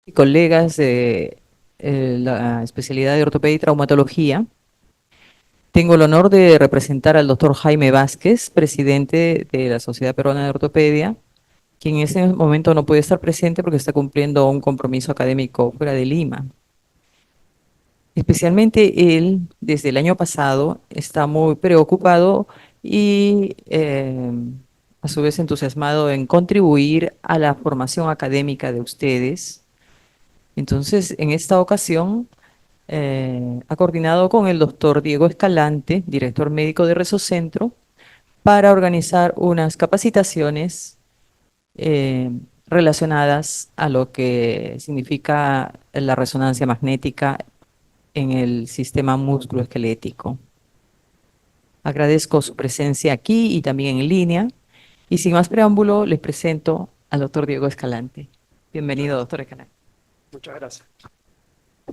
Y colegas de la especialidad de ortopedia y traumatología. Tengo el honor de representar al doctor Jaime Vázquez, presidente de la Sociedad Peruana de Ortopedia, quien en ese momento no puede estar presente porque está cumpliendo un compromiso académico fuera de Lima. Especialmente él, desde el año pasado, está muy preocupado y a su vez entusiasmado en contribuir a la formación académica de ustedes. Entonces, en esta ocasión, ha coordinado con el doctor Diego Escalante, director médico de Resocentro, para organizar unas capacitaciones eh, relacionadas a lo que significa la resonancia magnética en el sistema musculoesquelético. Agradezco su presencia aquí y también en línea. Y sin más preámbulo, les presento al doctor Diego Escalante. Muchas Bienvenido, gracias. doctor Escalante. Muchas gracias.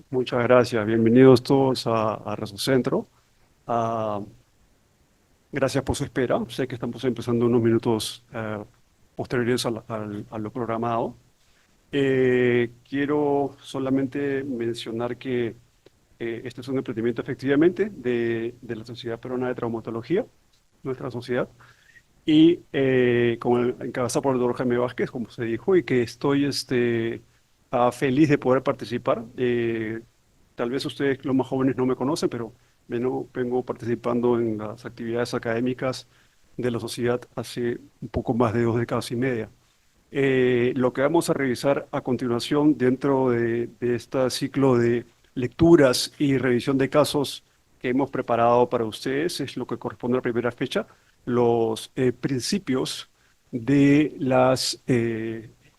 Muchas gracias. Bienvenidos todos a Resocentro. Ah, gracias por su espera. Sé que estamos empezando unos minutos posteriores a lo programado. Quiero solamente mencionar que este es un emprendimiento efectivamente de la Sociedad Peruana de Traumatología, nuestra sociedad, y encabezado por el doctor Jaime Vázquez, como se dijo, y que estoy feliz de poder participar. Tal vez ustedes, los más jóvenes, no me conocen, pero vengo participando en las actividades académicas de la sociedad hace un poco más de 2 décadas y media. Lo que vamos a revisar a continuación dentro de este ciclo de lecturas y revisión de casos que hemos preparado para ustedes es lo que corresponde a la primera fecha, los principios de las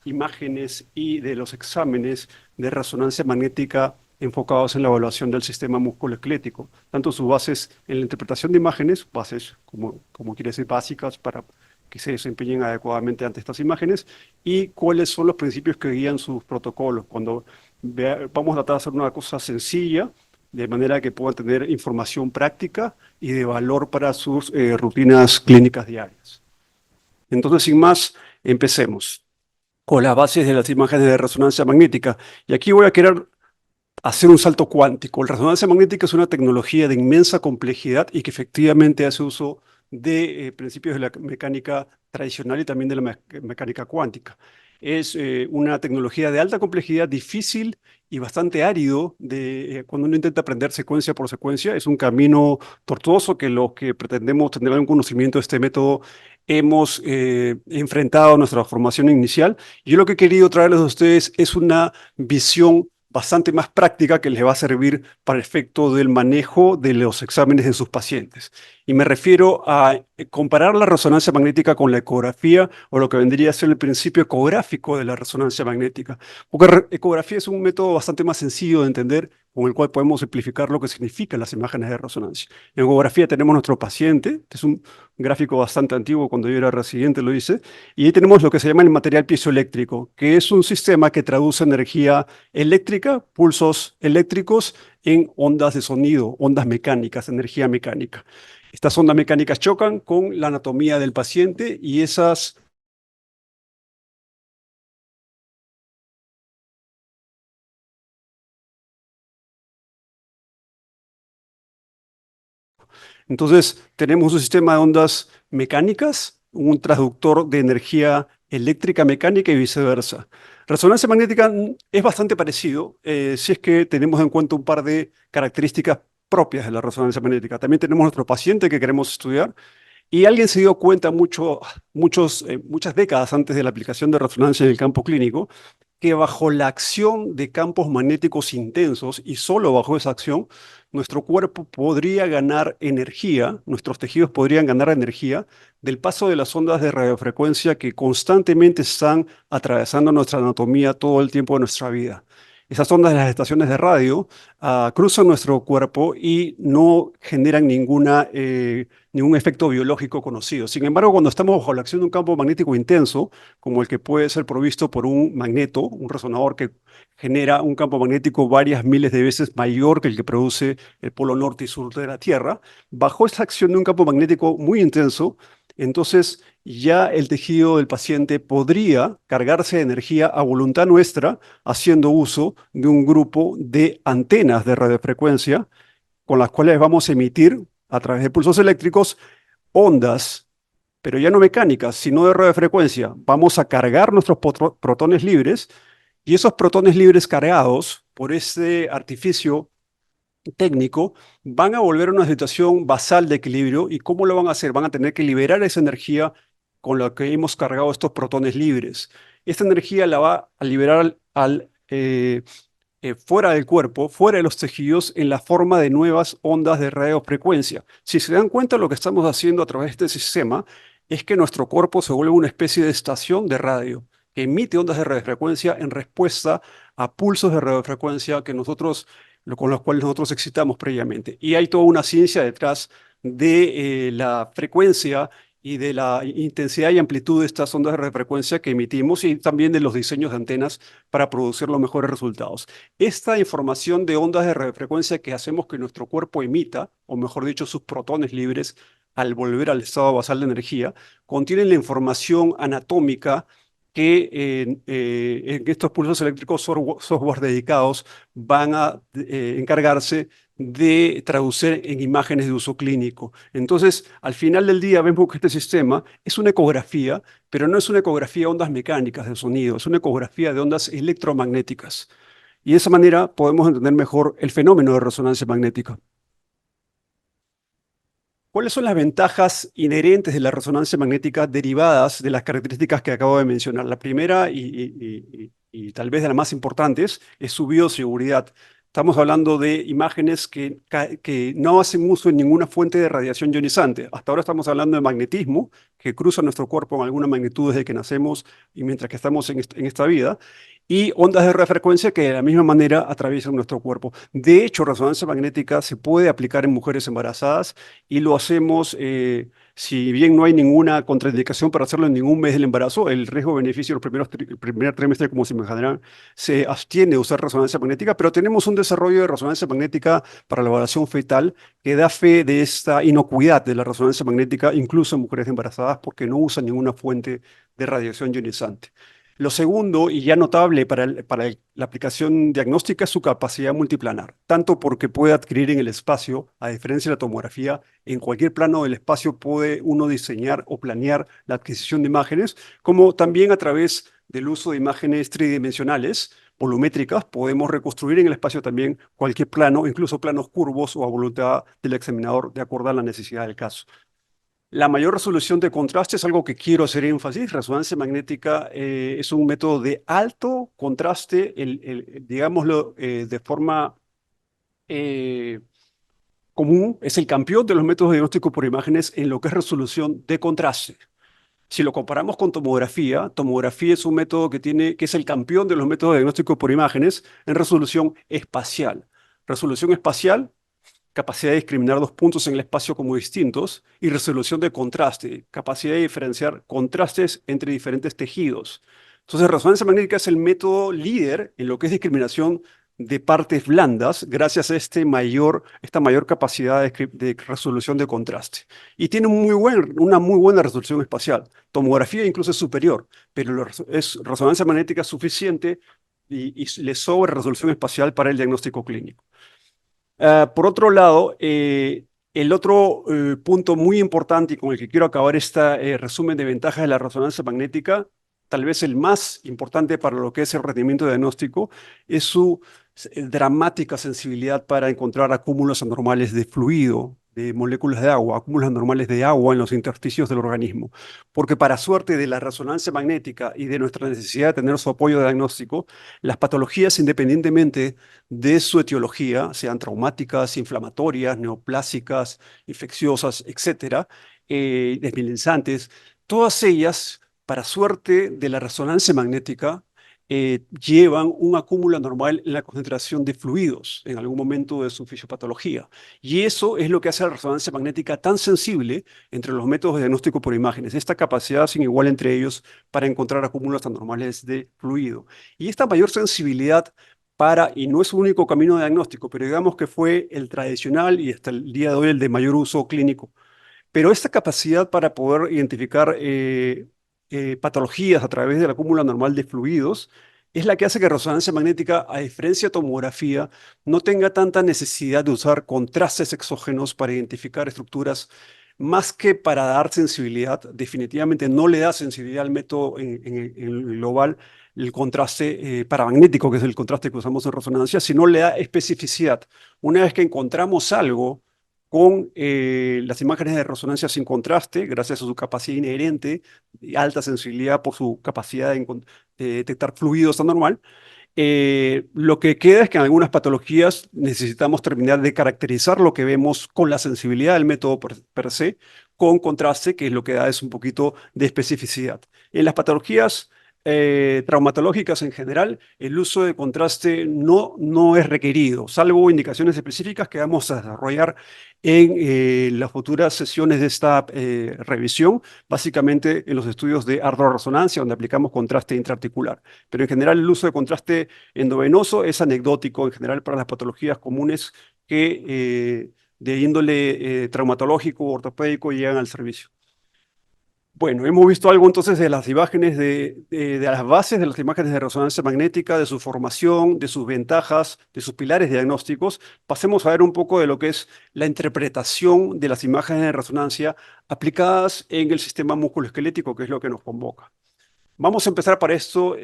imágenes y de los exámenes de resonancia magnética enfocados en la evaluación del sistema musculoesquelético, tanto sus bases en la interpretación de imágenes, bases como quiere decir básicas para que se desempeñen adecuadamente ante estas imágenes, y cuáles son los principios que guían sus protocolos. Vamos a tratar de hacer una cosa sencilla, de manera que puedan tener información práctica y de valor para sus rutinas clínicas diarias. Entonces, sin más, empecemos con las bases de las imágenes de resonancia magnética. Y aquí voy a querer hacer un salto cuántico. La resonancia magnética es una tecnología de inmensa complejidad y que efectivamente hace uso de principios de la mecánica tradicional y también de la mecánica cuántica. Es una tecnología de alta complejidad, difícil y bastante árido cuando uno intenta aprender secuencia por secuencia. Es un camino tortuoso que los que pretendemos tener algún conocimiento de este método hemos enfrentado a nuestra formación inicial. Yo lo que he querido traerles a ustedes es una visión bastante más práctica que les va a servir para el efecto del manejo de los exámenes de sus pacientes. Y me refiero a comparar la resonancia magnética con la ecografía o lo que vendría a ser el principio ecográfico de la resonancia magnética. Porque ecografía es un método bastante más sencillo de entender con el cual podemos simplificar lo que significan las imágenes de resonancia. En ecografía tenemos nuestro paciente, este es un gráfico bastante antiguo, cuando yo era residente lo hice, y ahí tenemos lo que se llama el material piezoeléctrico, que es un sistema que traduce energía eléctrica, pulsos eléctricos, en ondas de sonido, ondas mecánicas, energía mecánica. Estas ondas mecánicas chocan con la anatomía del paciente y esas... Entonces, tenemos un sistema de ondas mecánicas, un transductor de energía eléctrica mecánica y viceversa. Resonancia magnética es bastante parecido, si es que tenemos en cuenta un par de características propias de la resonancia magnética. También tenemos nuestro paciente que queremos estudiar y alguien se dio cuenta muchas décadas antes de la aplicación de resonancia en el campo clínico que bajo la acción de campos magnéticos intensos y solo bajo esa acción, nuestro cuerpo podría ganar energía, nuestros tejidos podrían ganar energía del paso de las ondas de radiofrecuencia que constantemente están atravesando nuestra anatomía todo el tiempo de nuestra vida. Esas ondas de las estaciones de radio cruzan nuestro cuerpo y no generan ningún efecto biológico conocido. Sin embargo, cuando estamos bajo la acción de un campo magnético intenso, como el que puede ser provisto por un magneto, un resonador que genera un campo magnético varias miles de veces mayor que el que produce el polo norte y sur de la Tierra, bajo esa acción de un campo magnético muy intenso, entonces ya el tejido del paciente podría cargarse de energía a voluntad nuestra haciendo uso de un grupo de antenas de radiofrecuencia con las cuales vamos a emitir a través de pulsos eléctricos ondas, pero ya no mecánicas, sino de radiofrecuencia. Vamos a cargar nuestros protones libres y esos protones libres cargados por este artificio técnico van a volver a una situación basal de equilibrio. ¿Y cómo lo van a hacer? Van a tener que liberar esa energía con la que hemos cargado estos protones libres. Esta energía la va a liberar fuera del cuerpo, fuera de los tejidos, en la forma de nuevas ondas de radiofrecuencia. Si se dan cuenta, lo que estamos haciendo a través de este sistema es que nuestro cuerpo se vuelve una especie de estación de radio que emite ondas de radiofrecuencia en respuesta a pulsos de radiofrecuencia que nosotros, con los cuales nosotros excitamos previamente. Y hay toda una ciencia detrás de la frecuencia y de la intensidad y amplitud de estas ondas de radiofrecuencia que emitimos y también de los diseños de antenas para producir los mejores resultados. Esta información de ondas de radiofrecuencia que hacemos que nuestro cuerpo emita, o mejor dicho, sus protones libres, al volver al estado basal de energía, contienen la información anatómica que en estos pulsos eléctricos software dedicados van a encargarse de traducir en imágenes de uso clínico. Entonces, al final del día vemos que este sistema es una ecografía, pero no es una ecografía de ondas mecánicas de sonido, es una ecografía de ondas electromagnéticas. Y de esa manera podemos entender mejor el fenómeno de resonancia magnética. ¿Cuáles son las ventajas inherentes de la resonancia magnética derivadas de las características que acabo de mencionar? La primera y tal vez de las más importantes es su bioseguridad. Estamos hablando de imágenes que no hacen uso de ninguna fuente de radiación ionizante. Hasta ahora estamos hablando de magnetismo, que cruza nuestro cuerpo en alguna magnitud desde que nacemos y mientras que estamos en esta vida, y ondas de radiofrecuencia que de la misma manera atraviesan nuestro cuerpo. De hecho, resonancia magnética se puede aplicar en mujeres embarazadas y lo hacemos, si bien no hay ninguna contraindicación para hacerlo en ningún mes del embarazo, el riesgo-beneficio el primer trimestre, como se imaginarán, se abstiene de usar resonancia magnética, pero tenemos un desarrollo de resonancia magnética para la evaluación fetal que da fe de esta inocuidad de la resonancia magnética, incluso en mujeres embarazadas, porque no usan ninguna fuente de radiación ionizante. Lo segundo, y ya notable para la aplicación diagnóstica, es su capacidad multiplanar, tanto porque puede adquirir en el espacio, a diferencia de la tomografía, en cualquier plano del espacio puede uno diseñar o planear la adquisición de imágenes, como también a través del uso de imágenes tridimensionales, volumétricas, podemos reconstruir en el espacio también cualquier plano, incluso planos curvos o a voluntad del examinador, de acuerdo a la necesidad del caso. La mayor resolución de contraste es algo que quiero hacer énfasis. Resonancia magnética es un método de alto contraste, digámoslo de forma eh, común, es el campeón de los métodos de diagnóstico por imágenes en lo que es resolución de contraste. Si lo comparamos con tomografía, tomografía es un método que es el campeón de los métodos de diagnóstico por imágenes en resolución espacial. Resolución espacial, capacidad de discriminar dos puntos en el espacio como distintos, y resolución de contraste, capacidad de diferenciar contrastes entre diferentes tejidos. Entonces, resonancia magnética es el método líder en lo que es discriminación de partes blandas, gracias a esta mayor capacidad de resolución de contraste. Y tiene una muy buena resolución espacial. Tomografía incluso es superior, pero es resonancia magnética suficiente y le sobra resolución espacial para el diagnóstico clínico. Por otro lado, el otro punto muy importante y con el que quiero acabar este resumen de ventajas de la resonancia magnética, tal vez el más importante para lo que es el rendimiento diagnóstico, es su dramática sensibilidad para encontrar acúmulos anormales de fluido, de moléculas de agua, acúmulos anormales de agua en los intersticios del organismo. Porque para suerte de la resonancia magnética y de nuestra necesidad de tener su apoyo diagnóstico, las patologías, independientemente de su etiología, sean traumáticas, inflamatorias, neoplásicas, infecciosas, etcétera, desmielinantes, todas ellas, para suerte de la resonancia magnética, llevan un acúmulo anormal en la concentración de fluidos en algún momento de su fisiopatología. Y eso es lo que hace a la resonancia magnética tan sensible entre los métodos de diagnóstico por imágenes, esta capacidad sin igual entre ellos para encontrar acúmulos anormales de fluido. Y esta mayor sensibilidad y no es su único camino de diagnóstico, pero digamos que fue el tradicional y hasta el día de hoy el de mayor uso clínico Pero esta capacidad para poder identificar patologías a través del acúmulo normal de fluidos es la que hace que resonancia magnética, a diferencia de tomografía, no tenga tanta necesidad de usar contrastes exógenos para identificar estructuras, más que para dar sensibilidad. Definitivamente no le da sensibilidad al método en global el contraste paramagnético, que es el contraste que usamos en resonancia, sino le da especificidad. Una vez que encontramos algo con las imágenes de resonancia sin contraste, gracias a su capacidad inherente y alta sensibilidad por su capacidad de detectar fluidos anormal, lo que queda es que en algunas patologías necesitamos terminar de caracterizar lo que vemos con la sensibilidad del método per se, con contraste, que es lo que da es un poquito de especificidad. En las patologías traumatológicas en general, el uso de contraste no es requerido, salvo indicaciones específicas que vamos a desarrollar en las futuras sesiones de esta revisión, básicamente en los estudios de ardorresonancia, donde aplicamos contraste intraarticular. Pero en general el uso de contraste endovenoso es anecdótico en general para las patologías comunes que de índole traumatológico o ortopédico llegan al servicio. Bueno, hemos visto algo entonces de las imágenes, de las bases de las imágenes de resonancia magnética, de su formación, de sus ventajas, de sus pilares diagnósticos. Pasemos a ver un poco de lo que es la interpretación de las imágenes de resonancia aplicadas en el sistema musculoesquelético, que es lo que nos convoca. Vamos a empezar para esto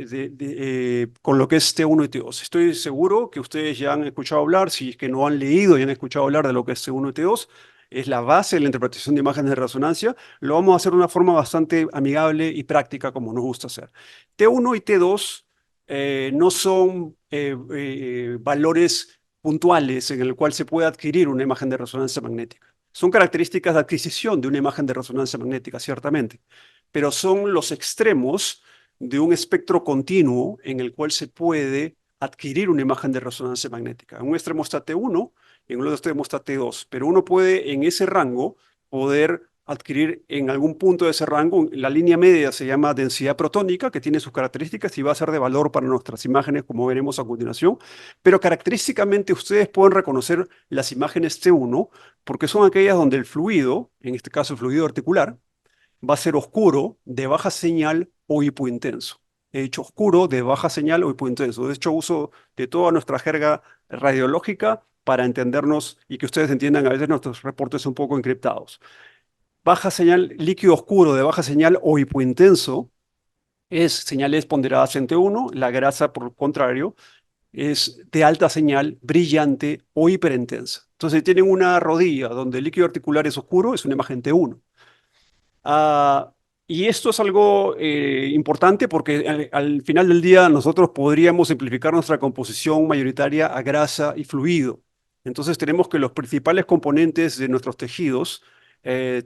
con lo que es T1 y T2. Estoy seguro que ustedes ya han escuchado hablar, si es que no han leído y han escuchado hablar de lo que es T1 y T2, es la base de la interpretación de imágenes de resonancia. Lo vamos a hacer de una forma bastante amigable y práctica, como nos gusta hacer. T1 y T2 no son valores puntuales en el cual se puede adquirir una imagen de resonancia magnética. Son características de adquisición de una imagen de resonancia magnética, ciertamente, pero son los extremos de un espectro continuo en el cual se puede adquirir una imagen de resonancia magnética. En un extremo está T1 y en el otro extremo está T2, pero uno puede en ese rango poder adquirir en algún punto de ese rango, la línea media se llama densidad protónica, que tiene sus características y va a ser de valor para nuestras imágenes, como veremos a continuación, pero característicamente ustedes pueden reconocer las imágenes T1 porque son aquellas donde el fluido, en este caso el fluido articular, va a ser oscuro, de baja señal o hipointenso. He dicho oscuro, de baja señal o hipointenso. De hecho, uso de toda nuestra jerga radiológica para entendernos y que ustedes entiendan a veces nuestros reportes un poco encriptados. Baja señal, líquido oscuro de baja señal o hipointenso es señales ponderadas en T1. La grasa, por el contrario, es de alta señal, brillante o hiperintensa. Entonces, si tienen una rodilla donde el líquido articular es oscuro, es una imagen T1. Y esto es algo importante porque al final del día nosotros podríamos simplificar nuestra composición mayoritaria a grasa y fluido. Entonces tenemos que los principales componentes de nuestros tejidos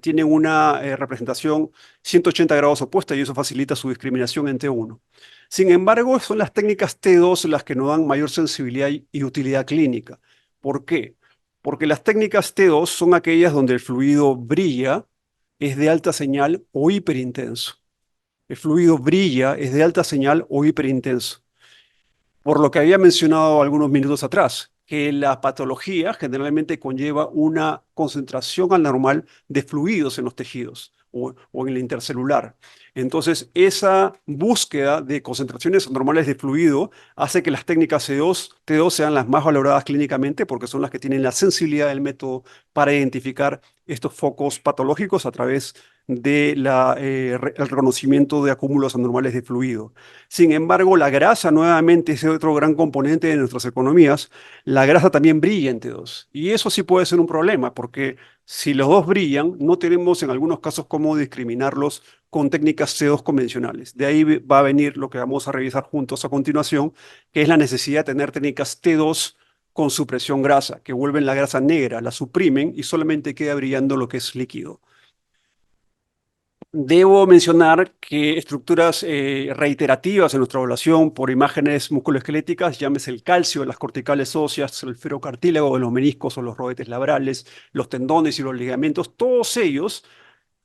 tienen una representación 180 grados opuesta y eso facilita su discriminación en T1. Sin embargo, son las técnicas T2 las que nos dan mayor sensibilidad y utilidad clínica. ¿Por qué? Porque las técnicas T2 son aquellas donde el fluido brilla, es de alta señal o hiperintenso. El fluido brilla, es de alta señal o hiperintenso. Por lo que había mencionado algunos minutos atrás, que la patología generalmente conlleva una concentración anormal de fluidos en los tejidos o en el intercelular. Entonces, esa búsqueda de concentraciones anormales de fluido hace que las técnicas T2 sean las más valoradas clínicamente porque son las que tienen la sensibilidad del método para identificar estos focos patológicos a través del reconocimiento de acúmulos anormales de fluido. Sin embargo, la grasa nuevamente es otro gran componente de nuestras economías. La grasa también brilla en T2 y eso sí puede ser un problema porque si los dos brillan, no tenemos en algunos casos cómo discriminarlos con técnicas T2 convencionales. De ahí va a venir lo que vamos a revisar juntos a continuación, que es la necesidad de tener técnicas T2 con supresión grasa, que vuelven la grasa negra, la suprimen y solamente queda brillando lo que es líquido. Debo mencionar que estructuras reiterativas en nuestra evaluación por imágenes musculoesqueléticas, llámese el calcio, las corticales óseas, el ferocartílago de los meniscos o los rodetes labrales, los tendones y los ligamentos, todos ellos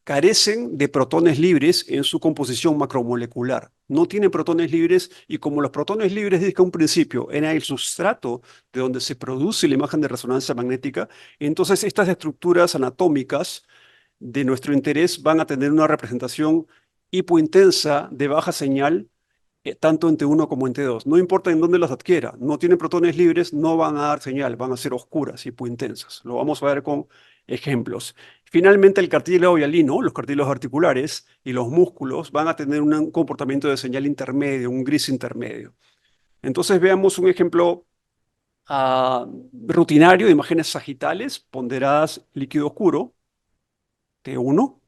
carecen de protones libres en su composición macromolecular. No tienen protones libres y como los protones libres desde un principio eran el sustrato de donde se produce la imagen de resonancia magnética, entonces estas estructuras anatómicas de nuestro interés van a tener una representación hipointensa de baja señal, tanto en T1 como en T2. No importa en dónde las adquiera, no tienen protones libres, no van a dar señal, van a ser oscuras, hipointensas. Lo vamos a ver con ejemplos. Finalmente, el cartílago hialino, los cartílagos articulares y los músculos van a tener un comportamiento de señal intermedio, un gris intermedio. Entonces veamos un ejemplo rutinario de imágenes sagitales ponderadas líquido oscuro, T1,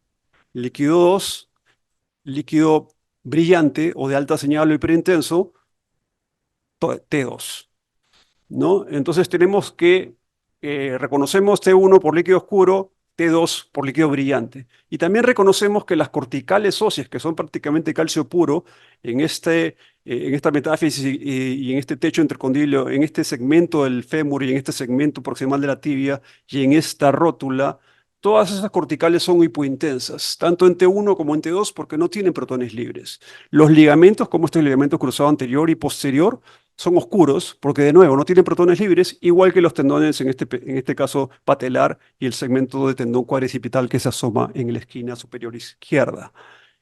líquido 2, líquido brillante o de alta señal o hiperintenso, T2, ¿no? Entonces tenemos que reconocemos T1 por líquido oscuro, T2 por líquido brillante. Y también reconocemos que las corticales óseas, que son prácticamente calcio puro, en esta metáfisis y en este techo intercondilio, en este segmento del fémur y en este segmento proximal de la tibia y en esta rótula, todas esas corticales son hipointensas, tanto en T1 como en T2 porque no tienen protones libres. Los ligamentos, como este ligamento cruzado anterior y posterior, son oscuros porque, de nuevo, no tienen protones libres, igual que los tendones, en este caso patelar, y el segmento de tendón cuadricipital que se asoma en la esquina superior izquierda.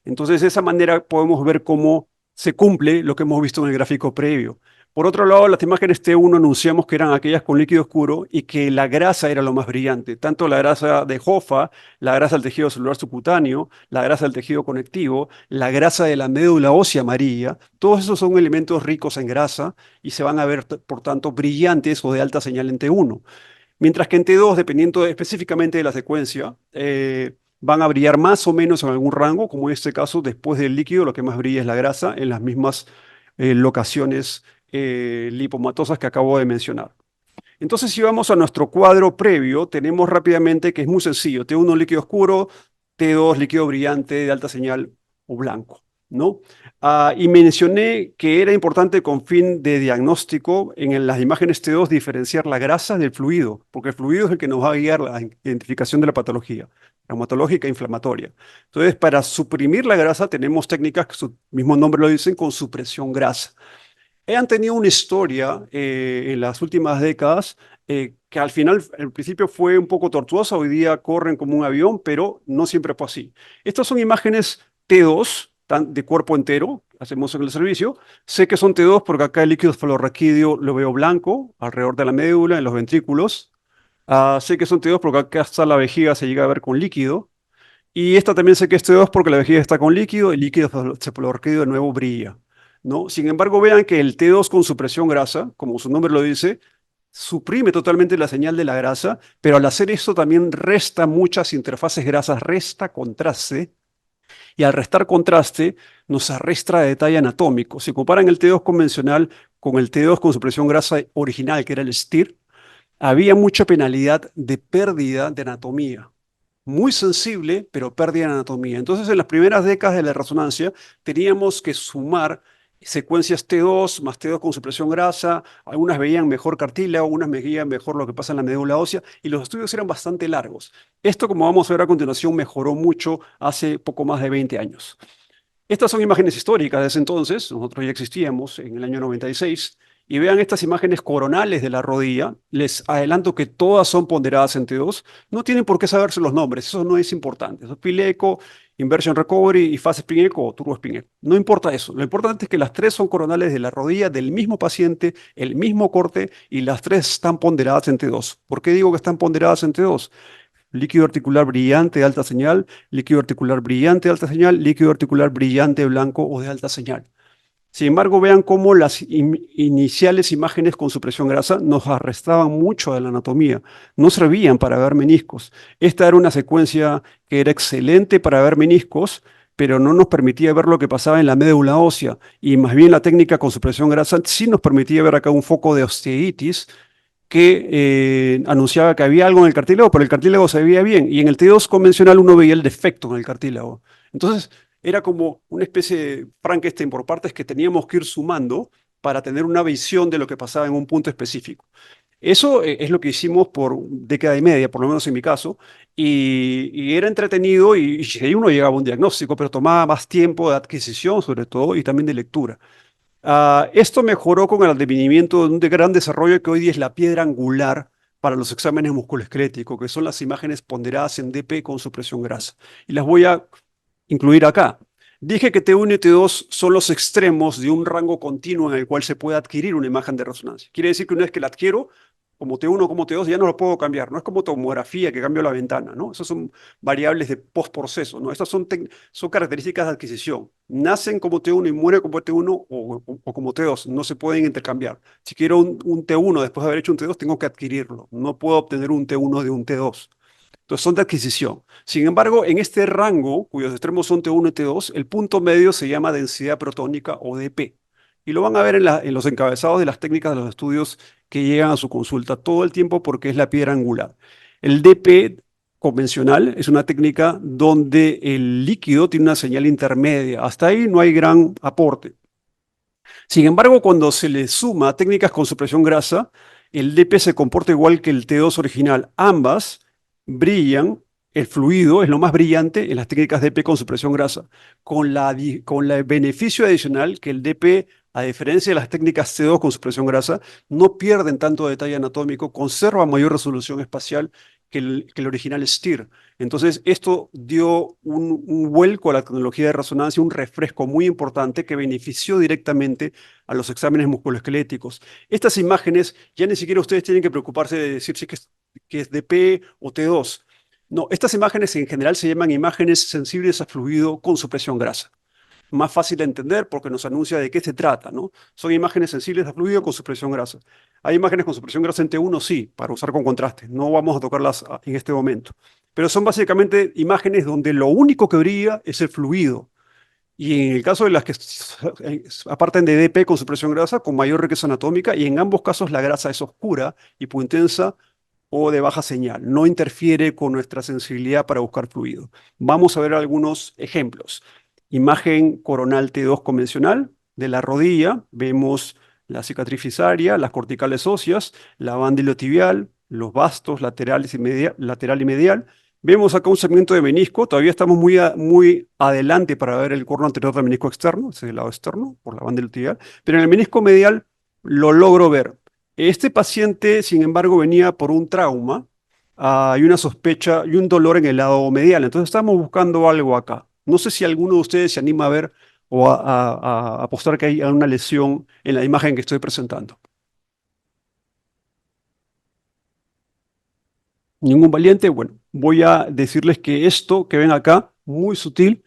Entonces, de esa manera podemos ver cómo se cumple lo que hemos visto en el gráfico previo. Por otro lado, las imágenes T1 anunciamos que eran aquellas con líquido oscuro y que la grasa era lo más brillante, tanto la grasa de Hoffa, la grasa del tejido celular subcutáneo, la grasa del tejido conectivo, la grasa de la médula ósea amarilla, todos esos son elementos ricos en grasa y se van a ver, por tanto, brillantes o de alta señal en T1. Mientras que en T2, dependiendo específicamente de la secuencia, van a brillar más o menos en algún rango, como en este caso, después del líquido, lo que más brilla es la grasa en las mismas locaciones lipomatosas que acabo de mencionar. Entonces, si vamos a nuestro cuadro previo, tenemos rápidamente que es muy sencillo: T1 líquido oscuro, T2 líquido brillante de alta señal o blanco, ¿no? Y mencioné que era importante con fin de diagnóstico en las imágenes T2 diferenciar la grasa del fluido, porque el fluido es el que nos va a guiar la identificación de la patología reumatológica e inflamatoria. Entonces, para suprimir la grasa tenemos técnicas que su mismo nombre lo dicen, con supresión grasa. Han tenido una historia en las últimas décadas que al final, al principio fue un poco tortuosa, hoy día corren como un avión, pero no siempre fue así. Estas son imágenes T2 de cuerpo entero, hacemos en el servicio. Sé que son T2 porque acá el líquido cefalorraquídeo lo veo blanco, alrededor de la médula, en los ventrículos. Sé que son T2 porque acá hasta la vejiga se llega a ver con líquido. Y esta también sé que es T2 porque la vejiga está con líquido, el líquido cefalorraquídeo de nuevo brilla, ¿no? Sin embargo, vean que el T2 con supresión grasa, como su nombre lo dice, suprime totalmente la señal de la grasa, pero al hacer esto también resta muchas interfaces grasas, resta contraste, y al restar contraste nos arrastra detalle anatómico. Si comparan el T2 convencional con el T2 con supresión grasa original, que era el STIR, había mucha penalidad de pérdida de anatomía. Muy sensible, pero pérdida de anatomía. Entonces, en las primeras décadas de la resonancia, teníamos que sumar secuencias T2 más T2 con supresión grasa. Algunas veían mejor cartílago, algunas veían mejor lo que pasa en la médula ósea, y los estudios eran bastante largos. Esto, como vamos a ver a continuación, mejoró mucho hace poco más de 20 años. Estas son imágenes históricas de ese entonces, nosotros ya existíamos en el año 96, y vean estas imágenes coronales de la rodilla. Les adelanto que todas son ponderadas en T2, no tienen por qué saberse los nombres, eso no es importante. Eso es Pileco, Inversion Recovery y Fase Spin Echo o Turbo Spin Echo. No importa eso, lo importante es que las tres son coronales de la rodilla del mismo paciente, el mismo corte, y las tres están ponderadas en T2. ¿Por qué digo que están ponderadas en T2? Líquido articular brillante de alta señal, líquido articular brillante de alta señal, líquido articular brillante blanco o de alta señal. Sin embargo, vean cómo las iniciales imágenes con supresión grasa nos arrestaban mucho de la anatomía, no servían para ver meniscos. Esta era una secuencia que era excelente para ver meniscos, pero no nos permitía ver lo que pasaba en la médula ósea, y más bien la técnica con supresión grasa sí nos permitía ver acá un foco de osteitis que anunciaba que había algo en el cartílago, pero el cartílago se veía bien, y en el T2 convencional uno veía el defecto en el cartílago. Entonces, era como una especie de Frankenstein por partes que teníamos que ir sumando para tener una visión de lo que pasaba en un punto específico. Eso es lo que hicimos por década y media, por lo menos en mi caso, y era entretenido, y ahí uno llegaba a un diagnóstico, pero tomaba más tiempo de adquisición sobre todo y también de lectura. Esto mejoró con el advenimiento de un gran desarrollo que hoy día es la piedra angular para los exámenes musculoesqueléticos, que son las imágenes ponderadas en DP con supresión grasa. Y las voy a incluir acá. Dije que T1 y T2 son los extremos de un rango continuo en el cual se puede adquirir una imagen de resonancia. Quiere decir que una vez que la adquiero, como T1 o como T2, ya no lo puedo cambiar. No es como tomografía que cambio la ventana, ¿no? Esas son variables de postproceso, ¿no? Estas son características de adquisición. Nacen como T1 y mueren como T1 o como T2. No se pueden intercambiar. Si quiero un T1 después de haber hecho un T2, tengo que adquirirlo. No puedo obtener un T1 de un T2. Entonces son de adquisición. Sin embargo, en este rango, cuyos extremos son T1 y T2, el punto medio se llama densidad protónica o DP. Y lo van a ver en los encabezados de las técnicas de los estudios que llegan a su consulta todo el tiempo porque es la piedra angular. El DP convencional es una técnica donde el líquido tiene una señal intermedia. Hasta ahí no hay gran aporte. Sin embargo, cuando se le suma técnicas con supresión grasa, el DP se comporta igual que el T2 original. Ambas brillan, el fluido es lo más brillante en las técnicas DP con supresión grasa, con el beneficio adicional que el DP, a diferencia de las técnicas T2 con supresión grasa, no pierden tanto detalle anatómico, conserva mayor resolución espacial que el original STIR. Entonces, esto dio un vuelco a la tecnología de resonancia, un refresco muy importante que benefició directamente a los exámenes musculoesqueléticos. Estas imágenes, ya ni siquiera ustedes tienen que preocuparse de decir si que es DP o T2. No, estas imágenes en general se llaman imágenes sensibles a fluido con supresión grasa. Más fácil de entender porque nos anuncia de qué se trata, ¿no? Son imágenes sensibles a fluido con supresión grasa. ¿Hay imágenes con supresión grasa en T1? Sí, para usar con contraste. No vamos a tocarlas en este momento. Pero son básicamente imágenes donde lo único que brilla es el fluido. Y en el caso de las que aparten de DP con supresión grasa, con mayor riqueza anatómica, y en ambos casos la grasa es oscura, hipointensa o de baja señal. No interfiere con nuestra sensibilidad para buscar fluido. Vamos a ver algunos ejemplos. Imagen coronal T2 convencional de la rodilla. Vemos la cicatriz fisaria, las corticales óseas, la banda iliotibial, los bastos laterales lateral y medial. Vemos acá un segmento de menisco. Todavía estamos muy adelante para ver el corno anterior del menisco externo, ese es el lado externo, por la banda iliotibial. Pero en el menisco medial lo logro ver. Este paciente, sin embargo, venía por un trauma y una sospecha y un dolor en el lado medial. Entonces estamos buscando algo acá. No sé si alguno de ustedes se anima a ver o a apostar que hay una lesión en la imagen que estoy presentando. ¿Ningún valiente? Bueno, voy a decirles que esto que ven acá, muy sutil,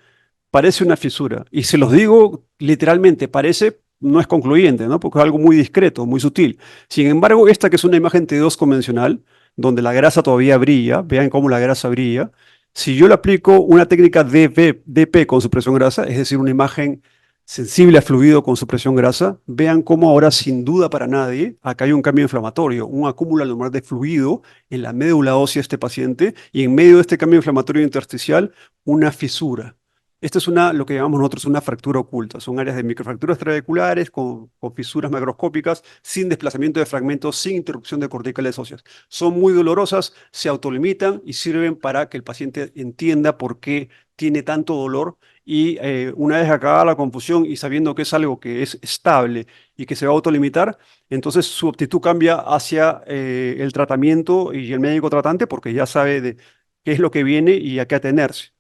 parece una fisura. Y se los digo literalmente, parece, no es concluyente, ¿no? Porque es algo muy discreto, muy sutil. Sin embargo, esta que es una imagen T2 convencional, donde la grasa todavía brilla, vean cómo la grasa brilla, si yo le aplico una técnica DP con supresión grasa, es decir, una imagen sensible a fluido con supresión grasa, vean cómo ahora, sin duda para nadie, acá hay un cambio inflamatorio, un acúmulo anormal de fluido en la médula ósea de este paciente, y en medio de este cambio inflamatorio intersticial, una fisura. Esta es lo que llamamos nosotros una fractura oculta. Son áreas de microfracturas trabeculares con fisuras macroscópicas, sin desplazamiento de fragmentos, sin interrupción de corticales óseas. Son muy dolorosas, se autolimitan y sirven para que el paciente entienda por qué tiene tanto dolor. Y una vez acabada la confusión y sabiendo que es algo que es estable y que se va a autolimitar, entonces su aptitud cambia hacia el tratamiento y el médico tratante porque ya sabe de qué es lo que viene y a qué atenerse.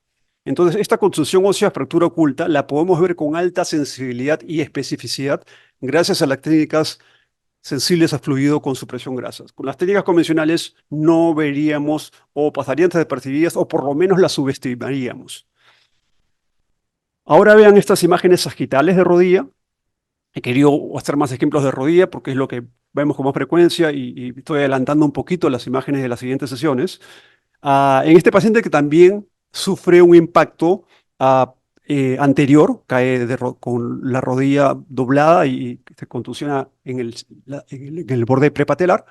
Entonces, esta construcción ósea fractura oculta la podemos ver con alta sensibilidad y especificidad gracias a las técnicas sensibles a fluido con supresión grasa. Con las técnicas convencionales no veríamos o pasarían desapercibidas o por lo menos las subestimaríamos. Ahora vean estas imágenes sagitales de rodilla. He querido hacer más ejemplos de rodilla porque es lo que vemos con más frecuencia y estoy adelantando un poquito las imágenes de las siguientes sesiones. En este paciente que también sufre un impacto anterior, cae con la rodilla doblada y se contusiona en el borde prepatelar,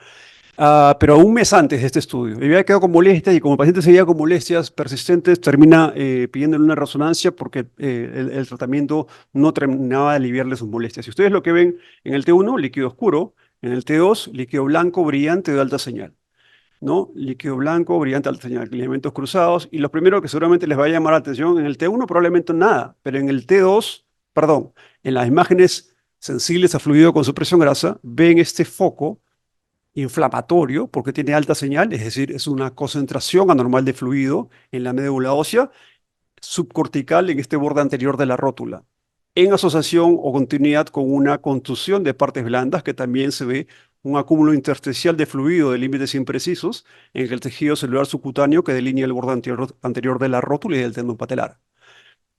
pero un mes antes de este estudio. Y había quedado con molestias y como el paciente seguía con molestias persistentes, termina pidiéndole una resonancia porque el tratamiento no terminaba de aliviarle sus molestias. Si ustedes lo que ven en el T1, líquido oscuro, en el T2, líquido blanco, brillante, de alta señal. ¿No? Líquido blanco, brillante, alta señal, elementos cruzados. Y lo primero que seguramente les va a llamar la atención en el T1 probablemente nada, pero en el T2, en las imágenes sensibles a fluido con supresión grasa, ven este foco inflamatorio porque tiene alta señal, es decir, es una concentración anormal de fluido en la médula ósea subcortical en este borde anterior de la rótula, en asociación o continuidad con una contusión de partes blandas que también se ve un acúmulo intersticial de fluido de límites imprecisos en el tejido celular subcutáneo que delinea el borde anterior de la rótula y del tendón patelar.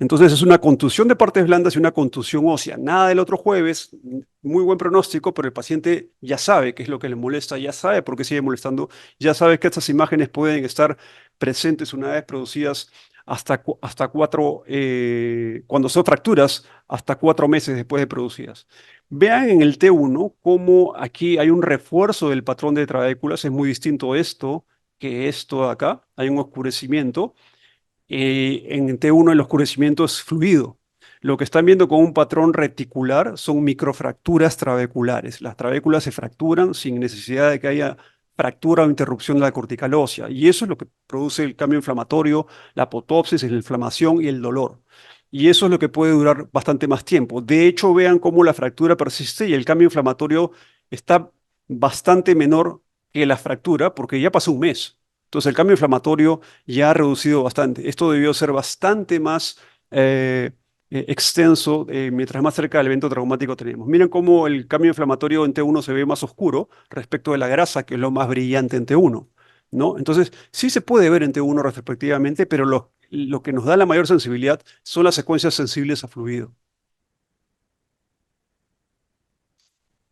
Entonces es una contusión de partes blandas y una contusión ósea. Nada del otro jueves, muy buen pronóstico, pero el paciente ya sabe qué es lo que le molesta, ya sabe por qué sigue molestando, ya sabe que estas imágenes pueden estar presentes una vez producidas hasta cuatro, cuando son fracturas, hasta 4 meses después de producidas. Vean en el T1 cómo aquí hay un refuerzo del patrón de trabéculas, es muy distinto esto que esto de acá, hay un oscurecimiento en T1 el oscurecimiento es fluido. Lo que están viendo con un patrón reticular son microfracturas trabeculares. Las trabéculas se fracturan sin necesidad de que haya fractura o interrupción de la cortical ósea. Y eso es lo que produce el cambio inflamatorio, la apoptosis, la inflamación y el dolor. Y eso es lo que puede durar bastante más tiempo. De hecho, vean cómo la fractura persiste y el cambio inflamatorio está bastante menor que la fractura porque ya pasó un mes. Entonces el cambio inflamatorio ya ha reducido bastante. Esto debió ser bastante más extenso mientras más cerca del evento traumático tenemos. Miren cómo el cambio inflamatorio en T1 se ve más oscuro respecto de la grasa, que es lo más brillante en T1, ¿no? Entonces sí se puede ver en T1 respectivamente, pero lo que nos da la mayor sensibilidad son las secuencias sensibles a fluido.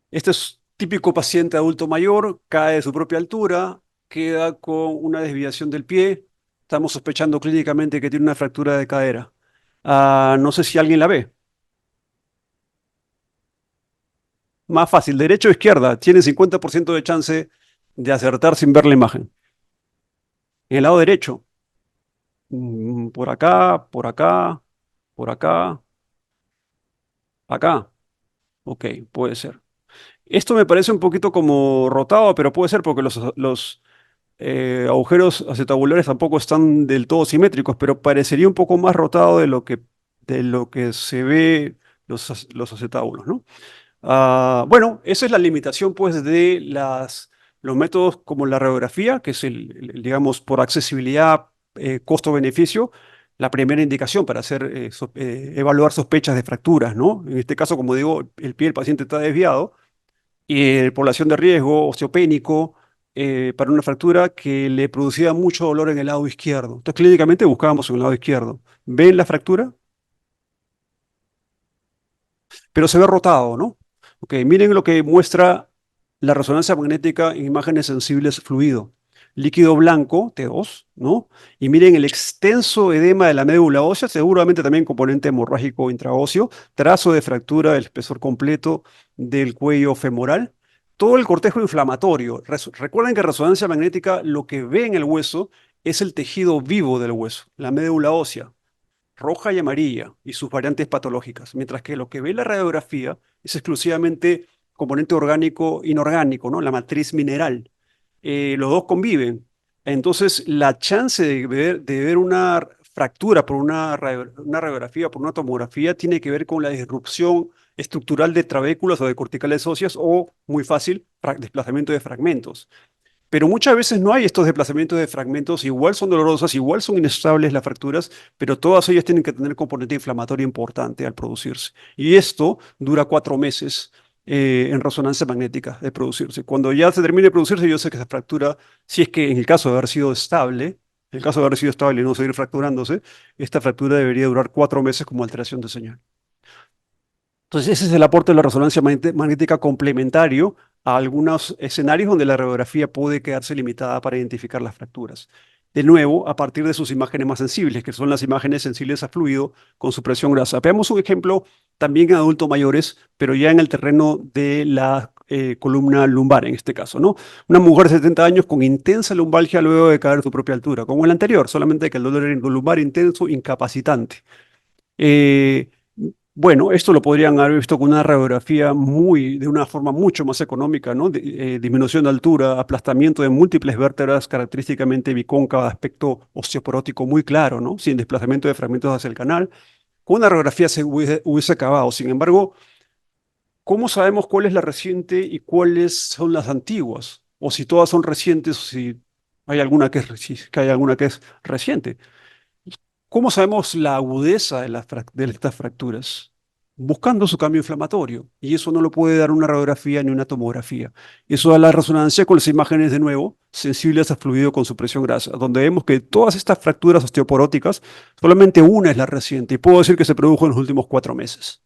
Este es típico paciente adulto mayor, cae de su propia altura, queda con una desviación del pie. Estamos sospechando clínicamente que tiene una fractura de cadera. No sé si alguien la ve. Más fácil, derecha o izquierda. Tiene 50% de chance de acertar sin ver la imagen. En el lado derecho. Por acá, por acá, por acá, acá. Ok, puede ser. Esto me parece un poquito como rotado, pero puede ser porque los agujeros acetabulares tampoco están del todo simétricos, pero parecería un poco más rotado de lo que se ve los acetábulos, ¿no? Bueno, esa es la limitación, pues, de los métodos como la radiografía, que es digamos, por accesibilidad, costo-beneficio, la primera indicación para evaluar sospechas de fracturas, ¿no? En este caso, como digo, el pie del paciente está desviado y población de riesgo osteopénico para una fractura que le producía mucho dolor en el lado izquierdo. Entonces, clínicamente buscábamos en el lado izquierdo. ¿Ven la fractura? Pero se ve rotado, ¿no? Ok, miren lo que muestra la resonancia magnética en imágenes sensibles fluido. Líquido blanco, T2, ¿no? Y miren el extenso edema de la médula ósea, seguramente también componente hemorrágico intraóseo, trazo de fractura del espesor completo del cuello femoral, todo el cortejo inflamatorio. Recuerden que resonancia magnética lo que ve en el hueso es el tejido vivo del hueso, la médula ósea roja y amarilla y sus variantes patológicas, mientras que lo que ve la radiografía es exclusivamente componente orgánico inorgánico, ¿no? La matriz mineral. Los dos conviven. Entonces, la chance de ver una fractura por una radiografía, por una tomografía, tiene que ver con la disrupción estructural de trabéculas o de corticales óseas o, muy fácil, desplazamiento de fragmentos. Pero muchas veces no hay estos desplazamientos de fragmentos, igual son dolorosas, igual son inestables las fracturas, pero todas ellas tienen que tener componente inflamatorio importante al producirse. Y esto dura 4 meses en resonancia magnética de producirse. Cuando ya se termine de producirse, yo sé que esa fractura, si es que en el caso de haber sido estable, en el caso de haber sido estable y no seguir fracturándose, esta fractura debería durar 4 meses como alteración de señal. Entonces, ese es el aporte de la resonancia magnética complementario a algunos escenarios donde la radiografía puede quedarse limitada para identificar las fracturas. De nuevo, a partir de sus imágenes más sensibles, que son las imágenes sensibles a fluido con supresión grasa. Veamos un ejemplo también en adultos mayores, pero ya en el terreno de la columna lumbar, en este caso, ¿no? Una mujer de 70 años con intensa lumbalgia luego de caer de su propia altura, como el anterior, solamente que el dolor era lumbar intenso, incapacitante. Eh, bueno, esto lo podrían haber visto con una radiografía de una forma mucho más económica, ¿no? Disminución de altura, aplastamiento de múltiples vértebras, característicamente bicóncava, aspecto osteoporótico muy claro, ¿no? Sin desplazamiento de fragmentos hacia el canal. Con una radiografía se hubiese acabado. Sin embargo, ¿cómo sabemos cuál es la reciente y cuáles son las antiguas? o si todas son recientes, o si hay alguna que hay alguna que es reciente. ¿Cómo sabemos la agudeza de, de estas fracturas? Buscando su cambio inflamatorio. Y eso no lo puede dar una radiografía ni una tomografía. Eso da la resonancia con las imágenes de nuevo, sensibles a fluido con supresión grasa, donde vemos que todas estas fracturas osteoporóticas, solamente una es la reciente. Y puedo decir que se produjo en los últimos 4 meses.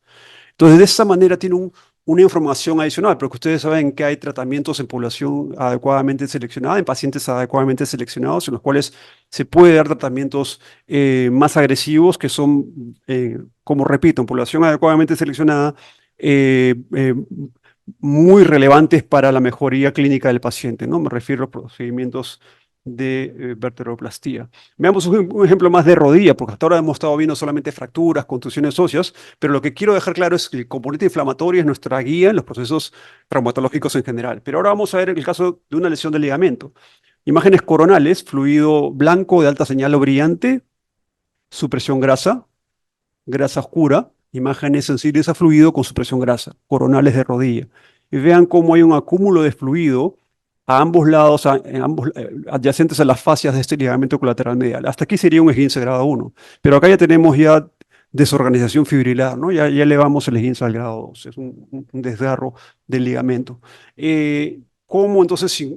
Entonces, de esa manera tiene una información adicional, porque ustedes saben que hay tratamientos en población adecuadamente seleccionada, en pacientes adecuadamente seleccionados, en los cuales se puede dar tratamientos más agresivos, que son, como repito, en población adecuadamente seleccionada, eh, eh, muy relevantes para la mejoría clínica del paciente, ¿no? Me refiero a procedimientos de verteroplastía. Veamos un ejemplo más de rodilla, porque hasta ahora hemos estado viendo solamente fracturas, contusiones óseas, pero lo que quiero dejar claro es que el componente inflamatorio es nuestra guía en los procesos traumatológicos en general. Pero ahora vamos a ver el caso de una lesión del ligamento. Imágenes coronales, fluido blanco de alta señal o brillante, supresión grasa, grasa oscura, imágenes sensibles a fluido con supresión grasa, coronales de rodilla. Y vean cómo hay un acúmulo de fluido a ambos lados, adyacentes a las fascias de este ligamento colateral medial. Hasta aquí sería un esguince grado 1, pero acá ya tenemos ya desorganización fibrilar, ¿no? Ya elevamos el esguince al grado 2, es un desgarro del ligamento. ¿Cómo entonces,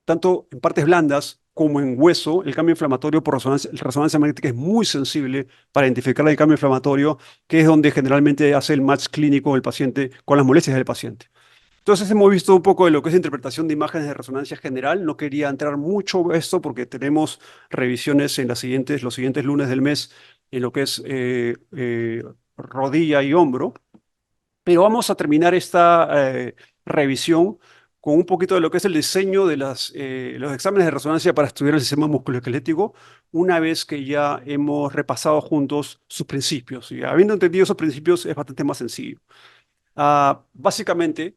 tanto en partes blandas como en hueso, el cambio inflamatorio por resonancia magnética es muy sensible para identificar el cambio inflamatorio, que es donde generalmente hace el match clínico del paciente con las molestias del paciente? Entonces hemos visto un poco de lo que es interpretación de imágenes de resonancia general. No quería entrar mucho a esto porque tenemos revisiones en los siguientes lunes del mes en lo que es rodilla y hombro. Pero vamos a terminar esta revisión con un poquito de lo que es el diseño de los exámenes de resonancia para estudiar el sistema musculoesquelético, una vez que ya hemos repasado juntos sus principios. Y habiendo entendido esos principios es bastante más sencillo. Básicamente,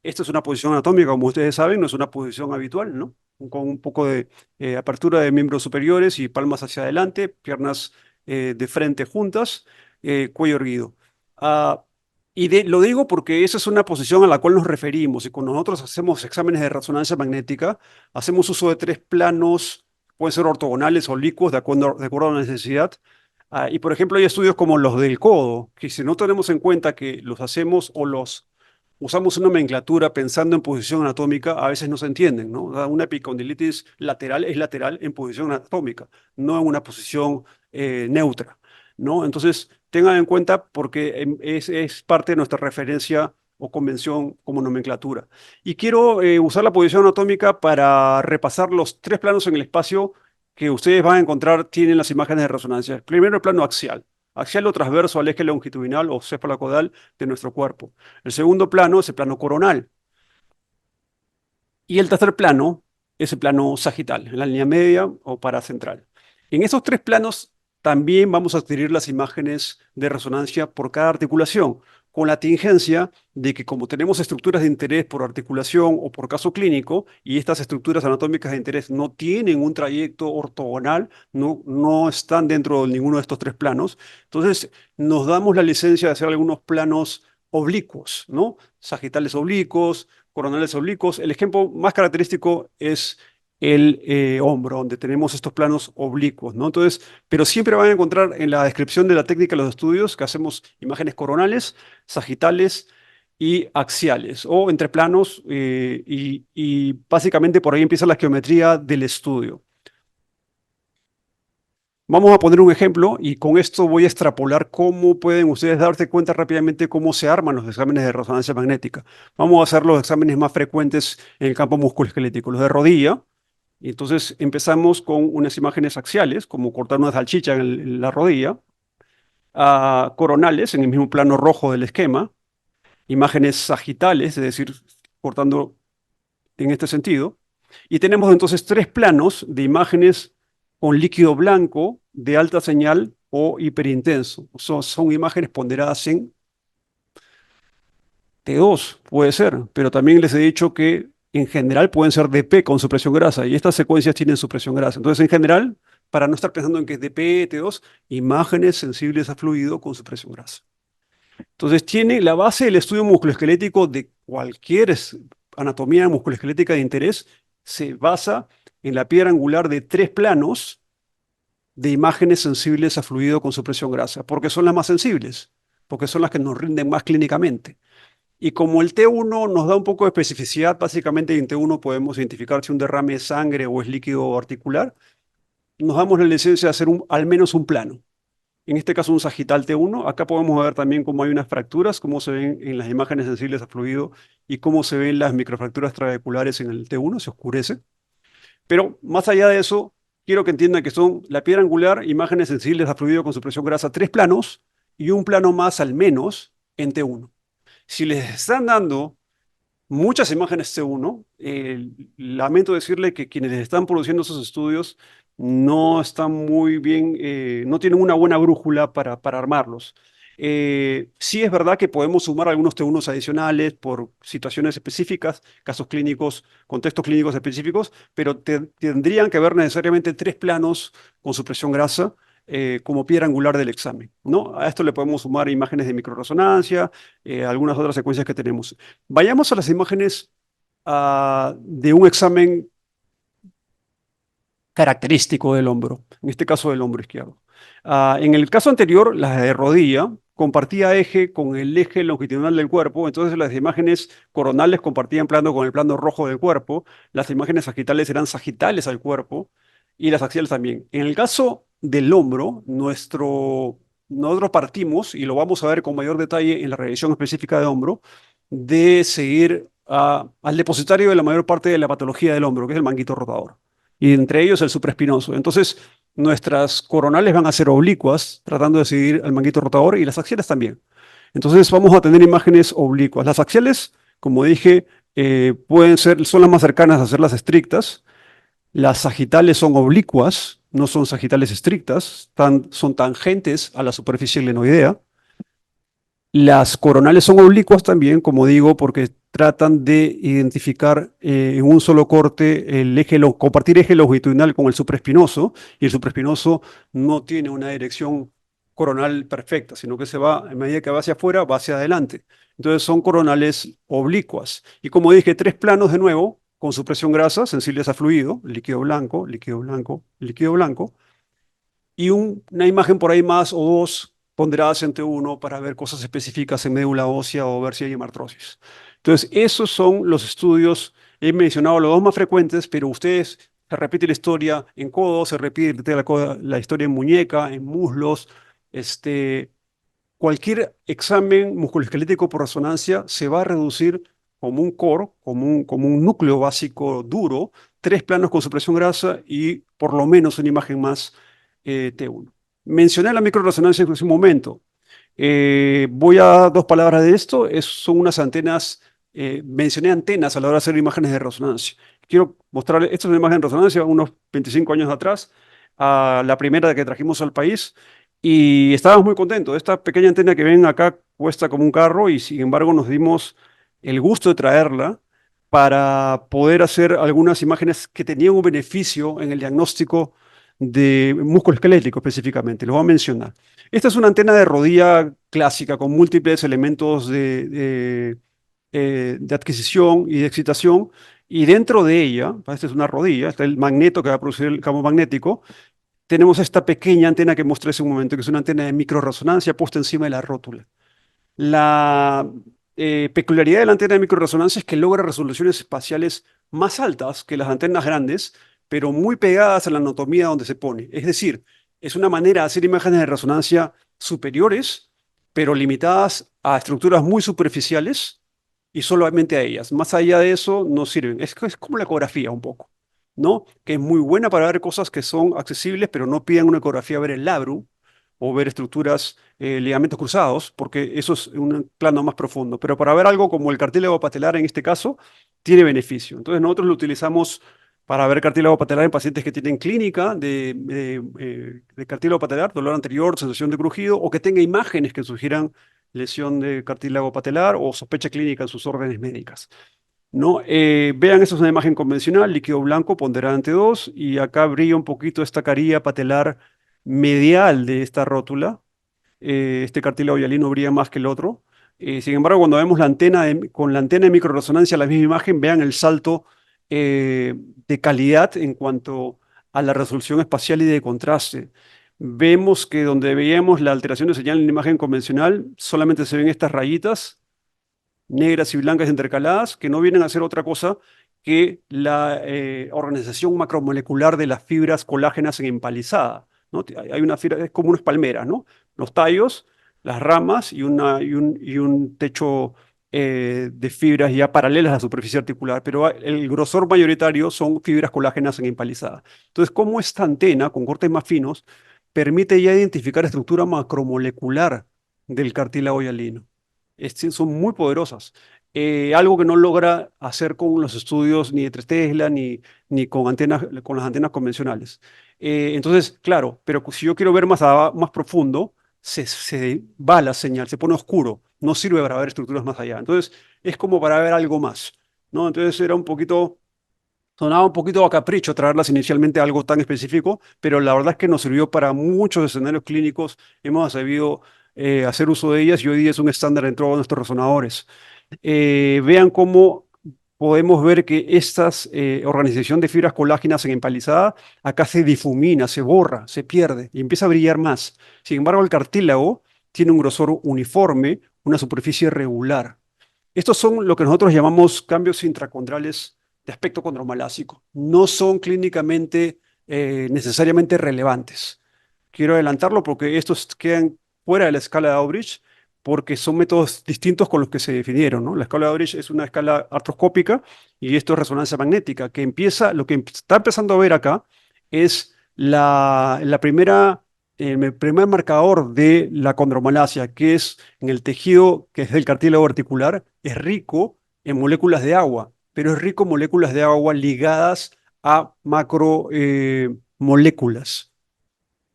esta es una posición anatómica, como ustedes saben, no es una posición habitual, ¿no? Con un poco de apertura de miembros superiores y palmas hacia adelante, piernas de frente juntas, cuello erguido. Ah, lo digo porque esa es una posición a la cual nos referimos y cuando nosotros hacemos exámenes de resonancia magnética, hacemos uso de 3 planos, pueden ser ortogonales o oblicuos, de acuerdo a la necesidad. Y por ejemplo, hay estudios como los del codo, que si no tenemos en cuenta que los hacemos o los usamos una nomenclatura pensando en posición anatómica, a veces no se entienden, ¿no? Una epicondilitis lateral es lateral en posición anatómica, no en una posición neutra, ¿no? Entonces, tengan en cuenta porque es parte de nuestra referencia o convención como nomenclatura. Y quiero usar la posición anatómica para repasar los 3 planos en el espacio que ustedes van a encontrar, tienen las imágenes de resonancia. Primero, el plano axial. Axial o transverso al eje longitudinal o cefalocaudal de nuestro cuerpo. El segundo plano es el plano coronal. Y el tercer plano es el plano sagital, en la línea media o paracentral. En esos 3 planos también vamos a adquirir las imágenes de resonancia por cada articulación, con la tingencia de que como tenemos estructuras de interés por articulación o por caso clínico, y estas estructuras anatómicas de interés no tienen un trayecto ortogonal, no están dentro de ninguno de estos 3 planos, entonces nos damos la licencia de hacer algunos planos oblicuos, ¿no? Sagitales oblicuos, coronales oblicuos. El ejemplo más característico es el hombro, donde tenemos estos planos oblicuos, ¿no? Entonces, pero siempre van a encontrar en la descripción de la técnica de los estudios que hacemos imágenes coronales, sagitales y axiales, o entre planos, y básicamente por ahí empieza la geometría del estudio. Vamos a poner un ejemplo y con esto voy a extrapolar cómo pueden ustedes darse cuenta rápidamente cómo se arman los exámenes de resonancia magnética. Vamos a hacer los exámenes más frecuentes en el campo musculoesquelético, los de rodilla. Y entonces empezamos con unas imágenes axiales, como cortar una salchicha en la rodilla, coronales en el mismo plano rojo del esquema, imágenes sagitales, es decir, cortando en este sentido. Y tenemos entonces 3 planos de imágenes con líquido blanco de alta señal o hiperintenso. Son imágenes ponderadas en T2, puede ser, pero también les he dicho que en general pueden ser DP con supresión grasa y estas secuencias tienen supresión grasa. Entonces, en general, para no estar pensando en que es DP, T2, imágenes sensibles a fluido con supresión grasa. Entonces, tiene la base del estudio musculoesquelético de cualquier anatomía musculoesquelética de interés se basa en la piedra angular de 3 planos de imágenes sensibles a fluido con supresión grasa, porque son las más sensibles, porque son las que nos rinden más clínicamente. Y como el T1 nos da un poco de especificidad, básicamente en T1 podemos identificar si un derrame es sangre o es líquido articular, nos damos la licencia de hacer al menos un plano. En este caso un sagital T1. Acá podemos ver también cómo hay unas fracturas, cómo se ven en las imágenes sensibles a fluido y cómo se ven las microfracturas trabeculares en el T1, se oscurece. Pero más allá de eso, quiero que entiendan que son la piedra angular, imágenes sensibles a fluido con supresión grasa, 3 planos y un plano más al menos en T1. Si les están dando muchas imágenes C1. Lamento decirle que quienes están produciendo esos estudios no están muy bien, no tienen una buena brújula para armarlos. Sí es verdad que podemos sumar algunos T1s adicionales por situaciones específicas, casos clínicos, contextos clínicos específicos, pero tendrían que haber necesariamente 3 planos con supresión grasa como piedra angular del examen, ¿no? A esto le podemos sumar imágenes de microresonancia, algunas otras secuencias que tenemos. Vayamos a las imágenes de un examen característico del hombro, en este caso del hombro izquierdo. En el caso anterior, la de rodilla compartía eje con el eje longitudinal del cuerpo, entonces las imágenes coronales compartían plano con el plano rojo del cuerpo, las imágenes sagitales eran sagitales al cuerpo y las axiales también. En el caso del hombro, nosotros partimos, y lo vamos a ver con mayor detalle en la revisión específica de hombro, de seguir al depositario de la mayor parte de la patología del hombro, que es el manguito rotador, y entre ellos el supraespinoso. Entonces, nuestras coronales van a ser oblicuas, tratando de seguir al manguito rotador, y las axiales también. Entonces, vamos a tener imágenes oblicuas. Las axiales, como dije, son las más cercanas a ser las estrictas. Las sagitales son oblicuas, no son sagitales estrictas, son tangentes a la superficie glenoidea. Las coronales son oblicuas también, como digo, porque tratan de identificar en un solo corte compartir eje longitudinal con el supraespinoso, y el supraespinoso no tiene una dirección coronal perfecta, sino que se va, a medida que va hacia afuera, va hacia adelante. Entonces son coronales oblicuas. Y como dije, 3 planos de nuevo, con supresión grasa, sensibles a fluido, líquido blanco, líquido blanco, líquido blanco, y una imagen por ahí más o dos ponderadas entre uno para ver cosas específicas en médula ósea o ver si hay hemartrosis. Entonces, esos son los estudios. He mencionado los dos más frecuentes, pero ustedes se repite la historia en codo, se repite la historia en muñeca, en muslos. Cualquier examen musculoesquelético por resonancia se va a reducir como un core, como un núcleo básico duro, 3 planos con supresión grasa y por lo menos una imagen más T1. Mencioné la microresonancia en un momento. Voy a dar 2 palabras de esto. Son unas antenas, mencioné antenas a la hora de hacer imágenes de resonancia. Quiero mostrarles, esta es una imagen de resonancia unos 25 años atrás, la primera que trajimos al país, y estábamos muy contentos. Esta pequeña antena que ven acá cuesta como un carro y sin embargo nos dimos el gusto de traerla para poder hacer algunas imágenes que tenían un beneficio en el diagnóstico de músculo esquelético específicamente. Lo voy a mencionar. Esta es una antena de rodilla clásica con múltiples elementos de adquisición y de excitación, y dentro de ella, esta es una rodilla, está el magneto que va a producir el campo magnético. Tenemos esta pequeña antena que mostré hace un momento, que es una antena de microresonancia puesta encima de la rótula. La peculiaridad de la antena de microresonancia es que logra resoluciones espaciales más altas que las antenas grandes, pero muy pegadas a la anatomía donde se pone. Es decir, es una manera de hacer imágenes de resonancia superiores, pero limitadas a estructuras muy superficiales y solamente a ellas. Más allá de eso, no sirven. Es como la ecografía un poco, ¿no? Que es muy buena para ver cosas que son accesibles, pero no piden una ecografía a ver el labrum o ver estructuras, ligamentos cruzados, porque eso es un plano más profundo. Pero para ver algo como el cartílago patelar en este caso, tiene beneficio. Entonces nosotros lo utilizamos para ver cartílago patelar en pacientes que tienen clínica de cartílago patelar, dolor anterior, sensación de crujido, o que tenga imágenes que sugieran lesión de cartílago patelar o sospecha clínica en sus órdenes médicas, ¿no? Vean, esa es una imagen convencional, líquido blanco, ponderante 2, y acá brilla un poquito esta carilla patelar medial de esta rótula. Este cartílago hialino brilla más que el otro. Sin embargo, cuando vemos con la antena de microresonancia, la misma imagen, vean el salto de calidad en cuanto a la resolución espacial y de contraste. Vemos que donde veíamos la alteración de señal en la imagen convencional, solamente se ven estas rayitas negras y blancas intercaladas, que no vienen a ser otra cosa que la organización macromolecular de las fibras colágenas en empalizada, ¿no? Hay una fibra, es como unas palmeras, ¿no? Los tallos, las ramas y un techo de fibras ya paralelas a la superficie articular, pero el grosor mayoritario son fibras colágenas en empalizada. Entonces, como esta antena con cortes más finos permite ya identificar estructura macromolecular del cartílago hialino. Son muy poderosas. Algo que no logra hacer con los estudios ni de 3 Tesla ni con las antenas convencionales. Entonces, claro, pero si yo quiero ver más profundo, se va la señal, se pone oscuro, no sirve para ver estructuras más allá. Entonces, es como para ver algo más, ¿no? Entonces sonaba un poquito a capricho traerlas inicialmente a algo tan específico, pero la verdad es que nos sirvió para muchos escenarios clínicos, hemos sabido hacer uso de ellas y hoy día es un estándar en todos nuestros resonadores. Vean cómo podemos ver que esta organización de fibras colágenas en empalizada acá se difumina, se borra, se pierde y empieza a brillar más. Sin embargo, el cartílago tiene un grosor uniforme, una superficie regular. Estos son lo que nosotros llamamos cambios intracondrales de aspecto condromalásico. No son clínicamente necesariamente relevantes. Quiero adelantarlo porque estos quedan fuera de la escala de Aubrich porque son métodos distintos con los que se definieron, ¿no? La escala de Aubrich es una escala artroscópica y esto es resonancia magnética, lo que está empezando a ver acá es el primer marcador de la condromalacia, que es en el tejido que es del cartílago articular, es rico en moléculas de agua, pero es rico en moléculas de agua ligadas a macromoléculas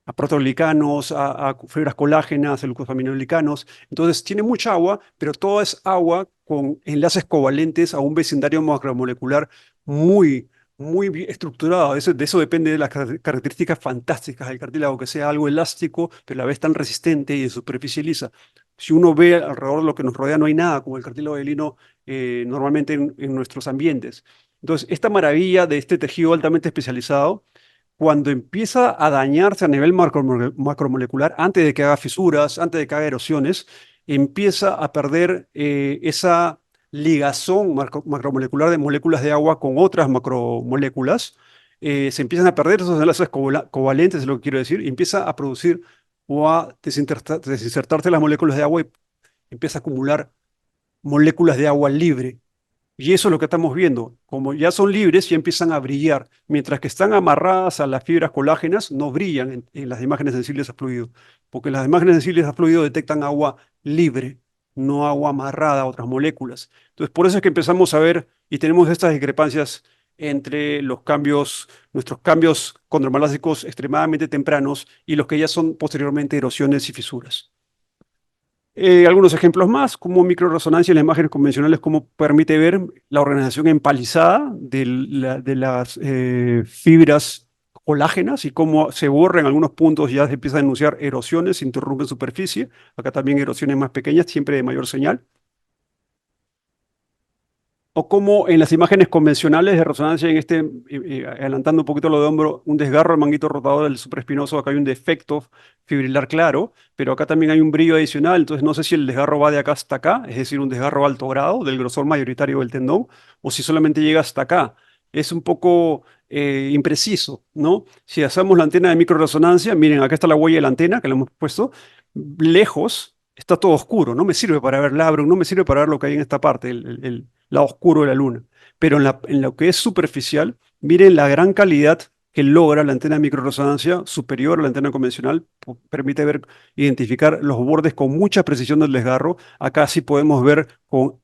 a proteoglicanos, a fibras colágenas, a glucosaminoglicanos. Entonces tiene mucha agua, pero todo es agua con enlaces covalentes a un vecindario macromolecular muy, muy bien estructurado. De eso depende de las características fantásticas del cartílago, que sea algo elástico, pero a la vez tan resistente y de superficie lisa. Si uno ve alrededor de lo que nos rodea, no hay nada como el cartílago de lino normalmente en nuestros ambientes. Entonces, esta maravilla de este tejido altamente especializado cuando empieza a dañarse a nivel macromolecular, antes de que haga fisuras, antes de que haga erosiones, empieza a perder esa ligazón macromolecular de moléculas de agua con otras macromoléculas. Se empiezan a perder esos enlaces covalentes, es lo que quiero decir, y empieza a producir o a desinsertarse las moléculas de agua y empieza a acumular moléculas de agua libre. Y eso es lo que estamos viendo. Como ya son libres, ya empiezan a brillar. Mientras que están amarradas a las fibras colágenas, no brillan en las imágenes sensibles a fluido. Porque las imágenes sensibles a fluido detectan agua libre, no agua amarrada a otras moléculas. Entonces, por eso es que empezamos a ver y tenemos estas discrepancias entre nuestros cambios condromalásicos extremadamente tempranos y los que ya son posteriormente erosiones y fisuras. Algunos ejemplos más, como microresonancia en las imágenes convencionales, cómo permite ver la organización empalizada de las fibras colágenas y cómo se borra en algunos puntos, ya se empieza a denunciar erosiones, se interrumpen superficie, acá también erosiones más pequeñas, siempre de mayor señal. O como en las imágenes convencionales de resonancia, adelantando un poquito lo de hombro, un desgarro del manguito rotador del supraespinoso, acá hay un defecto fibrilar claro, pero acá también hay un brillo adicional, entonces no sé si el desgarro va de acá hasta acá, es decir, un desgarro alto grado del grosor mayoritario del tendón, o si solamente llega hasta acá. Es un poco impreciso, ¿no? Si hacemos la antena de microresonancia, miren, acá está la huella de la antena que le hemos puesto, lejos está todo oscuro, no me sirve para ver labrum, no me sirve para ver lo que hay en esta parte, el lado oscuro de la luna. Pero en lo que es superficial, miren la gran calidad que logra la antena de microresonancia superior a la antena convencional, permite identificar los bordes con mucha precisión del desgarro. Acá sí podemos ver con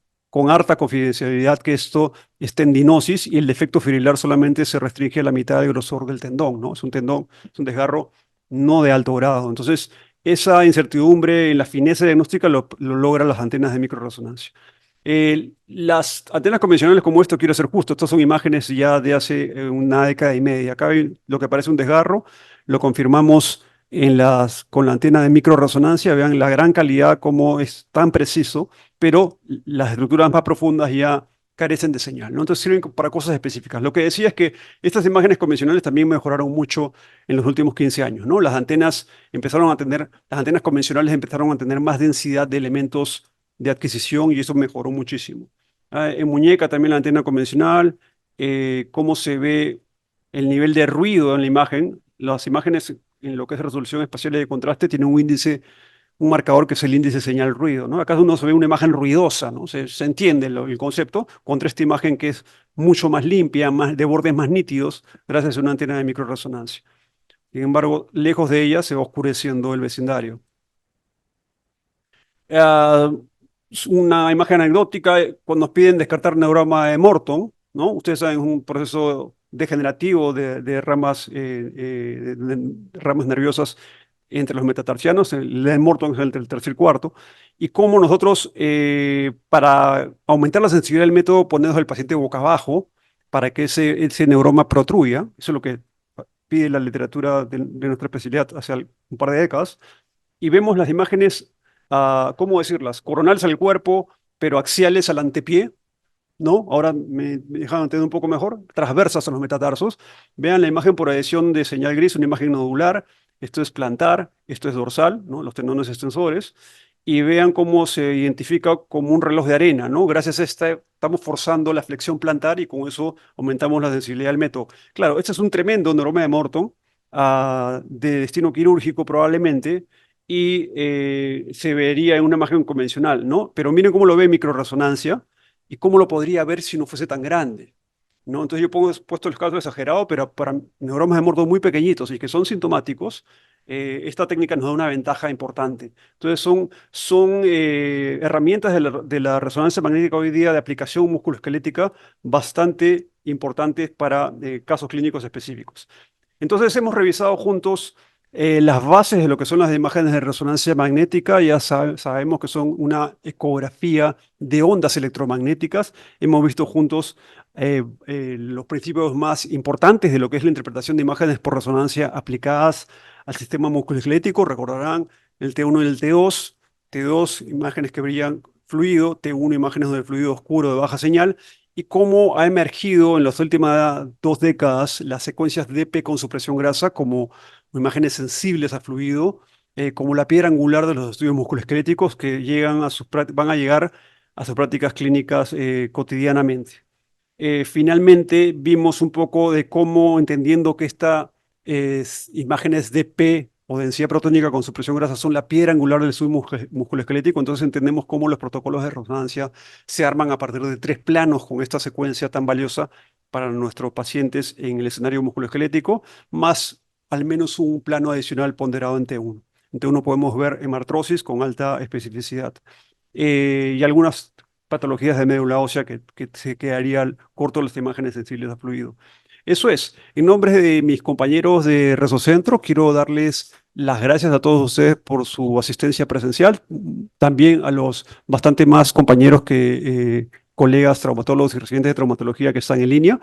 harta confidencialidad que esto es tendinosis y el defecto fibrilar solamente se restringe a la mitad del grosor del tendón, ¿no? Es un tendón, es un desgarro no de alto grado. Entonces, esa incertidumbre en la fineza diagnóstica lo logran las antenas de microresonancia. Las antenas convencionales como esto, quiero ser justo, estas son imágenes ya de hace una década y media. Acá hay lo que parece un desgarro, lo confirmamos con la antena de microresonancia, vean la gran calidad, cómo es tan preciso, pero las estructuras más profundas ya carecen de señal, ¿no? Entonces sirven para cosas específicas. Lo que decía es que estas imágenes convencionales también mejoraron mucho en los últimos 15 años, ¿no? Las antenas convencionales empezaron a tener más densidad de elementos de adquisición y eso mejoró muchísimo. En muñeca también la antena convencional, cómo se ve el nivel de ruido en la imagen. Las imágenes en lo que es resolución espacial y de contraste tienen un índice, un marcador que es el índice señal ruido, ¿no? Acá uno se ve una imagen ruidosa, ¿no? Se entiende el concepto contra esta imagen que es mucho más limpia, más, de bordes más nítidos, gracias a una antena de microresonancia. Sin embargo, lejos de ella se va oscureciendo el vecindario. Ah, una imagen anecdótica, cuando nos piden descartar neuroma de Morton, ¿no? Ustedes saben, es un proceso degenerativo de ramas, de ramas nerviosas entre los metatarsianos, el de Morton es entre el tercer y cuarto, y cómo nosotros, para aumentar la sensibilidad del método, ponemos al paciente boca abajo para que ese neuroma protruya, eso es lo que pide la literatura de nuestra especialidad hace un par de décadas, y vemos las imágenes, ¿cómo decirlas? Coronales al cuerpo, pero axiales al antepié, ¿no? Ahora me dejan entender un poco mejor, transversas a los metatarsos. Vean la imagen por adición de señal gris, una imagen nodular, esto es plantar, esto es dorsal, ¿no? Los tendones extensores, y vean cómo se identifica como un reloj de arena, ¿no? Gracias a esta, estamos forzando la flexión plantar y con eso aumentamos la sensibilidad del método. Claro, este es un tremendo neuroma de Morton, de destino quirúrgico probablemente, y se vería en una imagen convencional, ¿no? Pero miren cómo lo ve en microresonancia y cómo lo podría ver si no fuese tan grande, ¿no? Entonces yo pongo puesto el caso exagerado, pero para neuromas de Morton muy pequeñitos y que son sintomáticos, esta técnica nos da una ventaja importante. Entonces son herramientas de la resonancia magnética hoy día de aplicación musculoesquelética bastante importantes para casos clínicos específicos. Entonces hemos revisado juntos las bases de lo que son las imágenes de resonancia magnética. Ya sabemos que son una ecografía de ondas electromagnéticas. Hemos visto juntos los principios más importantes de lo que es la interpretación de imágenes por resonancia aplicadas al sistema musculoesquelético. Recordarán el T1 y el T2. T2, imágenes que brillan fluido, T1, imágenes del fluido oscuro de baja señal, y cómo ha emergido en las últimas 2 décadas las secuencias DP con supresión grasa como imágenes sensibles a fluido, como la piedra angular de los estudios musculoesqueléticos que van a llegar a sus prácticas clínicas cotidianamente. Finalmente vimos un poco de cómo, entendiendo que estas imágenes DP o densidad protónica con supresión grasa son la piedra angular del estudio musculoesquelético, entonces entendemos cómo los protocolos de resonancia se arman a partir de 3 planos con esta secuencia tan valiosa para nuestros pacientes en el escenario musculoesquelético, más al menos un plano adicional ponderado en T1. En T1 podemos ver hemartrosis con alta especificidad y algunas patologías de médula ósea que se quedaría corto las imágenes sensibles a fluido. Eso es, en nombre de mis compañeros de Resocentro, quiero darles las gracias a todos ustedes por su asistencia presencial, también a los bastante más compañeros colegas traumatólogos y residentes de traumatología que están en línea.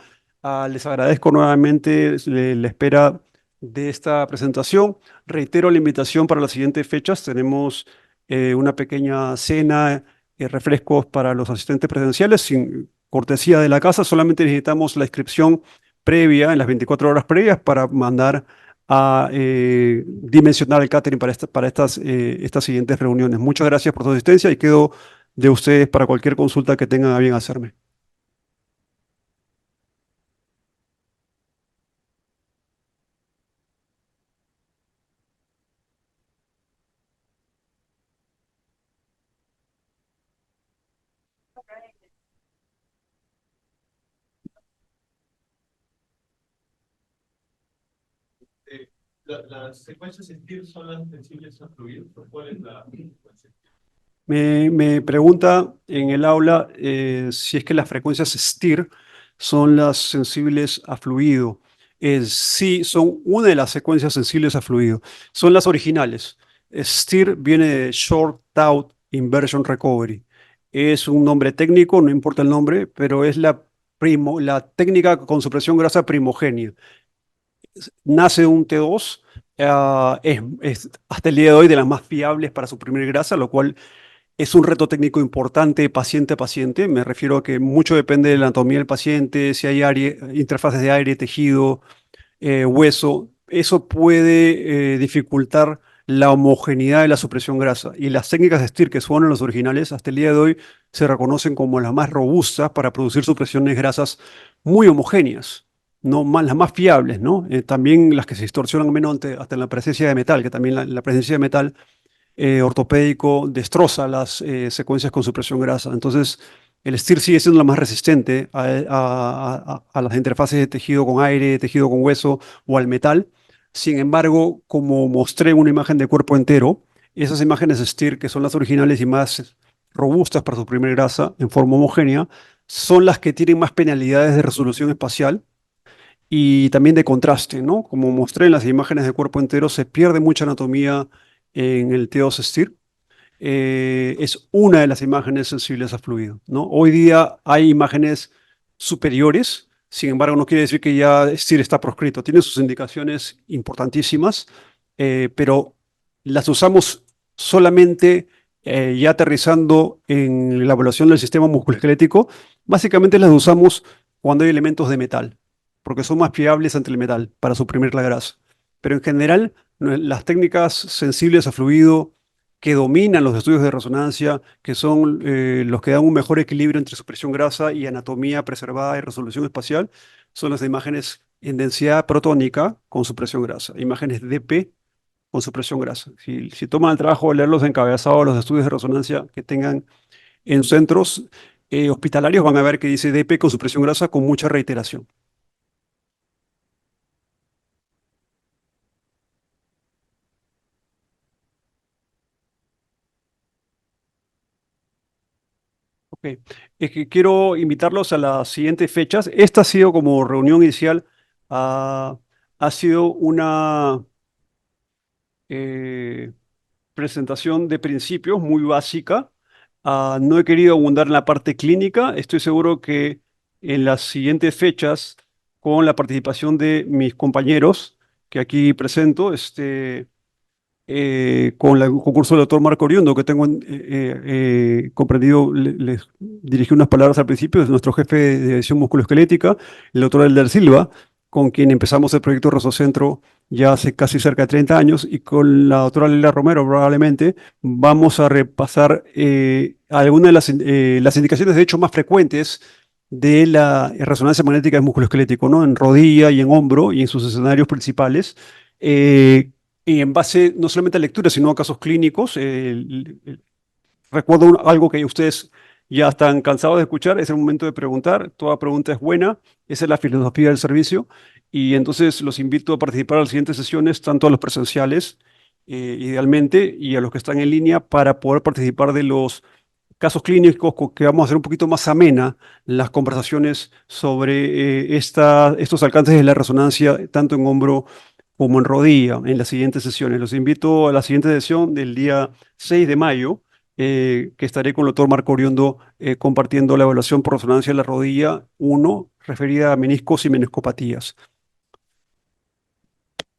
Les agradezco nuevamente la espera de esta presentación. Reitero la invitación para las siguientes fechas. Tenemos una pequeña cena, refrescos para los asistentes presenciales, sin cortesía de la casa. Solamente necesitamos la inscripción previa, en las 24 horas previas, para mandar a dimensionar el catering para estas siguientes reuniones. Muchas gracias por su asistencia y quedo de ustedes para cualquier consulta que tengan a bien hacerme. ¿Las secuencias STIR son las sensibles a fluidos? ¿Cuál es la secuencia? Me pregunta en el aula si es que las frecuencias STIR son las sensibles a fluido. Sí, son una de las secuencias sensibles a fluido. Son las originales. STIR viene de Short Taut Inversion Recovery. Es un nombre técnico, no importa el nombre, pero es la técnica con supresión grasa primogénea. Nace un T2 es hasta el día de hoy de las más fiables para suprimir grasa, lo cual es un reto técnico importante paciente a paciente. Me refiero a que mucho depende de la anatomía del paciente, si hay interfaces de aire, tejido, hueso. Eso puede dificultar la homogeneidad de la supresión grasa. Y las técnicas de STIR, que son las originales, hasta el día de hoy se reconocen como las más robustas para producir supresiones grasas muy homogéneas, no más, las más fiables, ¿no? También las que se distorsionan menos hasta en la presencia de metal, que también la presencia de metal ortopédico destroza las secuencias con supresión grasa. Entonces, el STIR sigue siendo la más resistente a las interfaces de tejido con aire, tejido con hueso o al metal. Sin embargo, como mostré una imagen de cuerpo entero, esas imágenes STIR, que son las originales y más robustas para suprimir grasa en forma homogénea, son las que tienen más penalidades de resolución espacial y también de contraste, ¿no? Como mostré en las imágenes de cuerpo entero, se pierde mucha anatomía en el T2 STIR. Es una de las imágenes sensibles a fluido, ¿no? Hoy día hay imágenes superiores, sin embargo, no quiere decir que ya STIR está proscrito. Tiene sus indicaciones importantísimas, pero las usamos solamente ya aterrizando en la evaluación del sistema musculoesquelético. Básicamente las usamos cuando hay elementos de metal, porque son más fiables ante el metal para suprimir la grasa. Pero en general, las técnicas sensibles a fluido que dominan los estudios de resonancia, que son los que dan un mejor equilibrio entre supresión grasa y anatomía preservada y resolución espacial, son las imágenes en densidad protónica con supresión grasa, imágenes DP con supresión grasa. Si toman el trabajo de leer los encabezados, los estudios de resonancia que tengan en centros hospitalarios, van a ver que dice DP con supresión grasa con mucha reiteración. Ok, es que quiero invitarlos a las siguientes fechas. Esta ha sido como reunión inicial, ah, ha sido una eh, presentación de principios muy básica. No he querido abundar en la parte clínica. Estoy seguro que en las siguientes fechas, con la participación de mis compañeros que aquí presento, con el concurso del doctor Marco Oriundo, que tengo comprendido, les dirigí unas palabras al principio, es nuestro jefe de división musculoesquelética, el doctor Elder Silva, con quien empezamos el proyecto Rosocentro ya hace casi cerca de 30 años, y con la doctora Leila Romero probablemente vamos a repasar algunas de las indicaciones de hecho más frecuentes de la resonancia magnética del músculo esquelético, ¿no? En rodilla y en hombro y en sus escenarios principales. Y en base no solamente a lecturas, sino a casos clínicos. Recuerdo algo que ustedes ya están cansados de escuchar, es el momento de preguntar. Toda pregunta es buena, esa es la filosofía del servicio. Y entonces los invito a participar en las siguientes sesiones, tanto a los presenciales, idealmente, y a los que están en línea, para poder participar de los casos clínicos que vamos a hacer un poquito más amena las conversaciones sobre estos alcances de la resonancia, tanto en hombro como en rodilla, en las siguientes sesiones. Los invito a la siguiente sesión del día 6 de mayo, que estaré con el doctor Marco Oriondo compartiendo la evaluación por resonancia de la rodilla 1, referida a meniscos y meniscopatías.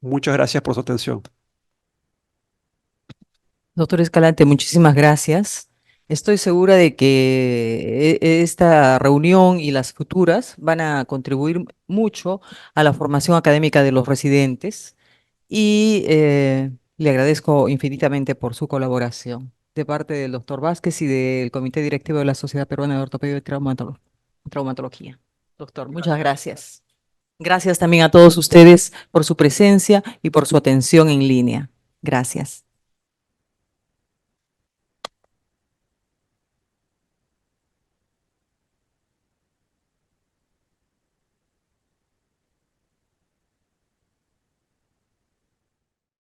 Muchas gracias por su atención. Doctor Escalante, muchísimas gracias. Estoy segura de que esta reunión y las futuras van a contribuir mucho a la formación académica de los residentes y le agradezco infinitamente por su colaboración de parte del doctor Vázquez y del Comité Directivo de la Sociedad Peruana de Ortopedia y Traumatología. Doctor, muchas gracias. Gracias también a todos ustedes por su presencia y por su atención en línea. Gracias.